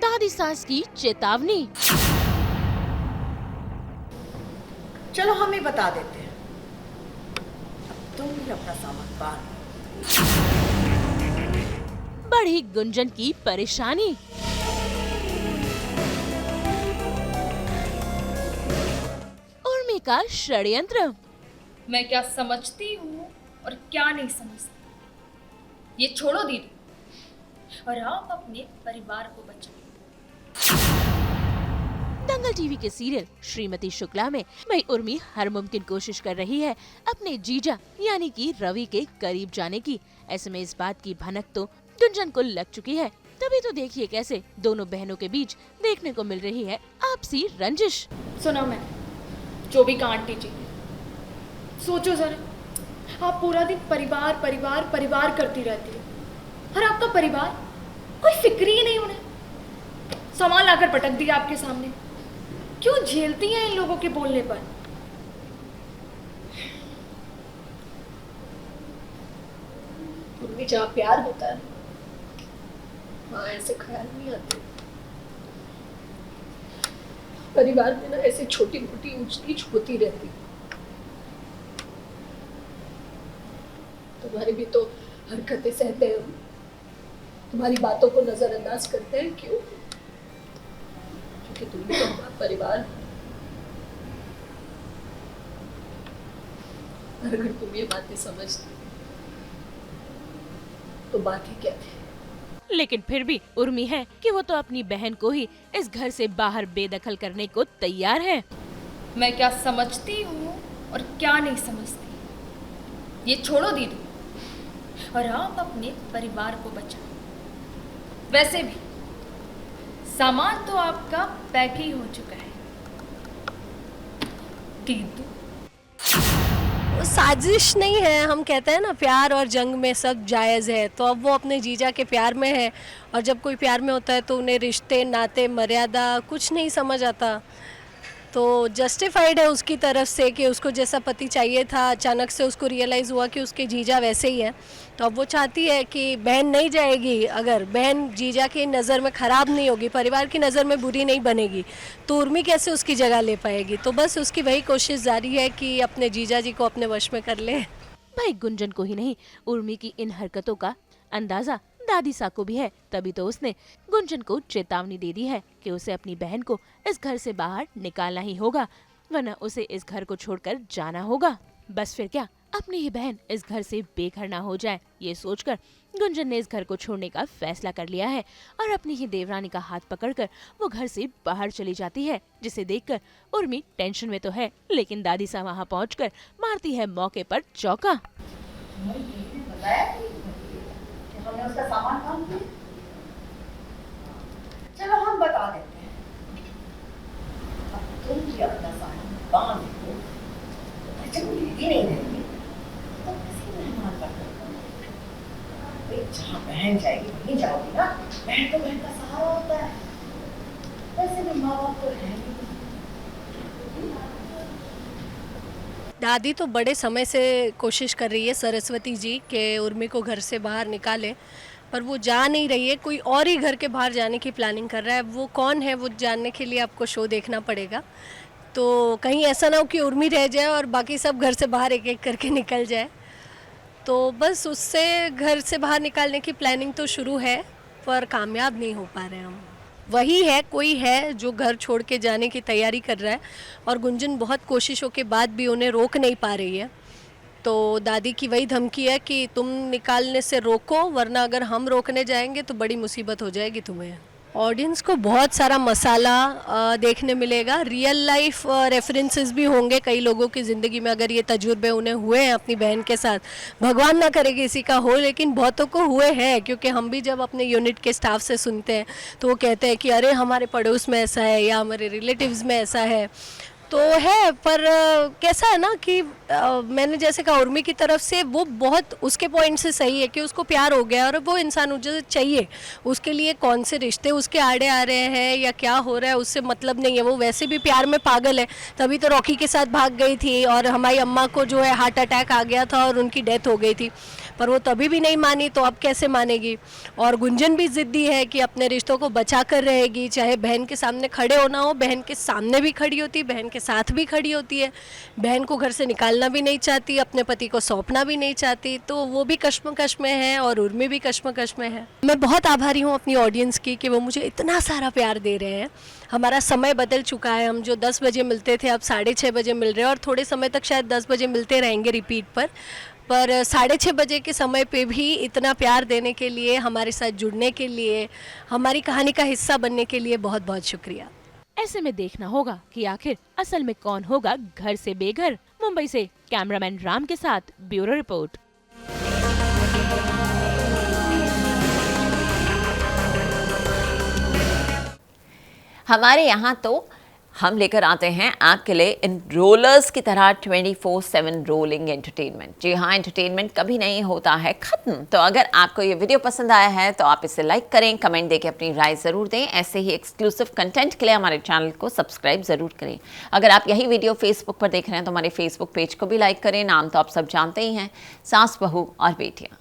दादी सास की चेतावनी। चलो हम ही बता देते हैं, अब तुम भी अपना सामान बांध। बढ़ी गुंजन की परेशानी। उर्मी का षड्यंत्र। मैं क्या समझती हूँ और क्या नहीं समझती, ये छोड़ो दीदी, और आप अपने परिवार को बचाओ। दंगल टीवी के सीरियल श्रीमती शुक्ला में भाई उर्मी हर मुमकिन कोशिश कर रही है अपने जीजा यानी कि रवि के करीब जाने की। ऐसे में इस बात की भनक तो गुंजन को लग चुकी है। तभी तो देखिए कैसे दोनों बहनों के बीच देखने को मिल रही है आपसी रंजिश। सुना मैंने जो भी कहा आंटी जी, सोचो जरा, आप पूरा दिन परिवार परिवार परिवार करती रहती है, और आपका परिवार कोई फिक्र ही नहीं उन्हें। सामान लाकर पटक दिया आपके सामने, क्यों झेलती हैं इन लोगों के बोलने पर? उनमें जहाँ प्यार होता है वहाँ ऐसे ख्याल नहीं आते। परिवार में ना ऐसे छोटी मोटी ऊंच नीच होती रहती। तुम्हारी भी तो हरकतें सहते हैं हम, तुम्हारी बातों को नजरअंदाज करते हैं, क्यों? क्योंकि तुम भी तो हमारा परिवार हो। अगर तुम ये बातें समझती तो बात ही क्या थी। लेकिन फिर भी उर्मी है कि वो तो अपनी बहन को ही इस घर से बाहर बेदखल करने को तैयार है। मैं क्या समझती हूँ और क्या नहीं समझती, ये छोड़ो दीदी, और आप अपने परिवार को बचाओ। वैसे भी सामान तो आपका पैक ही हो चुका है दीदी। साजिश नहीं है, हम कहते हैं ना प्यार और जंग में सब जायज़ है। तो अब वो अपने जीजा के प्यार में है, और जब कोई प्यार में होता है तो उन्हें रिश्ते नाते मर्यादा कुछ नहीं समझ आता। तो जस्टिफाइड है उसकी तरफ से कि उसको जैसा पति चाहिए था, अचानक से उसको रियलाइज़ हुआ कि उसके जीजा वैसे ही है। तो अब वो चाहती है कि बहन नहीं जाएगी, अगर बहन जीजा की नज़र में ख़राब नहीं होगी, परिवार की नज़र में बुरी नहीं बनेगी, तो उर्मी कैसे उसकी जगह ले पाएगी। तो बस उसकी वही कोशिश जारी है कि अपने जीजा जी को अपने वश में कर ले। भाई गुंजन को ही नहीं, उर्मी की इन हरकतों का अंदाजा दादी सा को भी है। तभी तो उसने गुंजन को चेतावनी दे दी है कि उसे अपनी बहन को इस घर से बाहर निकालना ही होगा, वरना उसे इस घर को छोड़कर जाना होगा। बस फिर क्या, अपनी ही बहन इस घर से बेघर ना हो जाए, ये सोचकर गुंजन ने इस घर को छोड़ने का फैसला कर लिया है और अपनी ही देवरानी का हाथ पकड़कर वो घर से बाहर चली जाती है, जिसे देखकर उर्मी टेंशन में तो है, लेकिन दादी सा वहाँ पहुंचकर मारती है मौके पर चौका। हमने उसका सामान बांध दिया। चलो हम बता देते हैं, अब तुम भी अपना सामान बांध दो, बच्चे को लेती नहीं रहेगी तो किसी मेहमान का जहाँ बहन जाएगी वहीं जाओगी ना। बहन तो बहन का सहारा होता है, वैसे भी माँ बाप तो है ही। दादी तो बड़े समय से कोशिश कर रही है सरस्वती जी के उर्मी को घर से बाहर निकाले, पर वो जा नहीं रही है। कोई और ही घर के बाहर जाने की प्लानिंग कर रहा है। वो कौन है वो जानने के लिए आपको शो देखना पड़ेगा। तो कहीं ऐसा ना हो कि उर्मी रह जाए और बाकी सब घर से बाहर एक एक करके निकल जाए। तो बस उससे घर से बाहर निकालने की प्लानिंग तो शुरू है, पर कामयाब नहीं हो पा रहे हम। वही है, कोई है जो घर छोड़ के जाने की तैयारी कर रहा है, और गुंजन बहुत कोशिशों के बाद भी उन्हें रोक नहीं पा रही है। तो दादी की वही धमकी है कि तुम निकालने से रोको, वरना अगर हम रोकने जाएंगे तो बड़ी मुसीबत हो जाएगी तुम्हें। ऑडियंस को बहुत सारा मसाला देखने मिलेगा। रियल लाइफ रेफरेंसेस भी होंगे कई लोगों की ज़िंदगी में, अगर ये तजुर्बे उन्हें हुए हैं अपनी बहन के साथ। भगवान ना करे किसी का हो, लेकिन बहुतों को हुए हैं, क्योंकि हम भी जब अपने यूनिट के स्टाफ से सुनते हैं तो वो कहते हैं कि अरे हमारे पड़ोस में ऐसा है या हमारे रिलेटिव्स में ऐसा है। तो है, पर कैसा है ना कि मैंने जैसे कहा उर्मी की तरफ से वो बहुत उसके पॉइंट से सही है कि उसको प्यार हो गया और वो इंसान जो चाहिए उसके लिए कौन से रिश्ते उसके आड़े आ रहे हैं या क्या हो रहा है उससे मतलब नहीं है। वो वैसे भी प्यार में पागल है, तभी तो रॉकी के साथ भाग गई थी और हमारी अम्मा को जो है हार्ट अटैक आ गया था और उनकी डेथ हो गई थी, पर वो तभी भी नहीं मानी तो अब कैसे मानेगी। और गुंजन भी ज़िद्दी है कि अपने रिश्तों को बचा कर रहेगी, चाहे बहन के सामने खड़े होना हो, बहन के सामने भी खड़ी होती है, बहन के साथ भी खड़ी होती है, बहन को घर से निकालना भी नहीं चाहती, अपने पति को सौंपना भी नहीं चाहती, तो वो भी कश्मकश में है और उर्मी भी कश्मकश में है। मैं बहुत आभारी हूँ अपनी ऑडियंस की कि वो मुझे इतना सारा प्यार दे रहे हैं। हमारा समय बदल चुका है, हम जो 10 बजे मिलते थे अब 6:30 बजे मिल रहे हैं और थोड़े समय तक शायद 10 बजे मिलते रहेंगे रिपीट पर 6:30 बजे के समय पे भी इतना प्यार देने के लिए, हमारे साथ जुड़ने के लिए, हमारी कहानी का हिस्सा बनने के लिए बहुत बहुत शुक्रिया। ऐसे में देखना होगा कि आखिर असल में कौन होगा घर से बेघर। मुंबई से कैमरामैन राम के साथ ब्यूरो रिपोर्ट। हमारे यहाँ तो हम लेकर आते हैं आपके लिए इन रोलर्स की तरह 24/7 रोलिंग एंटरटेनमेंट। जी हाँ, एंटरटेनमेंट कभी नहीं होता है ख़त्म। तो अगर आपको ये वीडियो पसंद आया है तो आप इसे लाइक करें, कमेंट देके अपनी राय ज़रूर दें। ऐसे ही एक्सक्लूसिव कंटेंट के लिए हमारे चैनल को सब्सक्राइब ज़रूर करें। अगर आप यही वीडियो फेसबुक पर देख रहे हैं तो हमारे फेसबुक पेज को भी लाइक करें। नाम तो आप सब जानते ही हैं, सास बहू और बेटियाँ।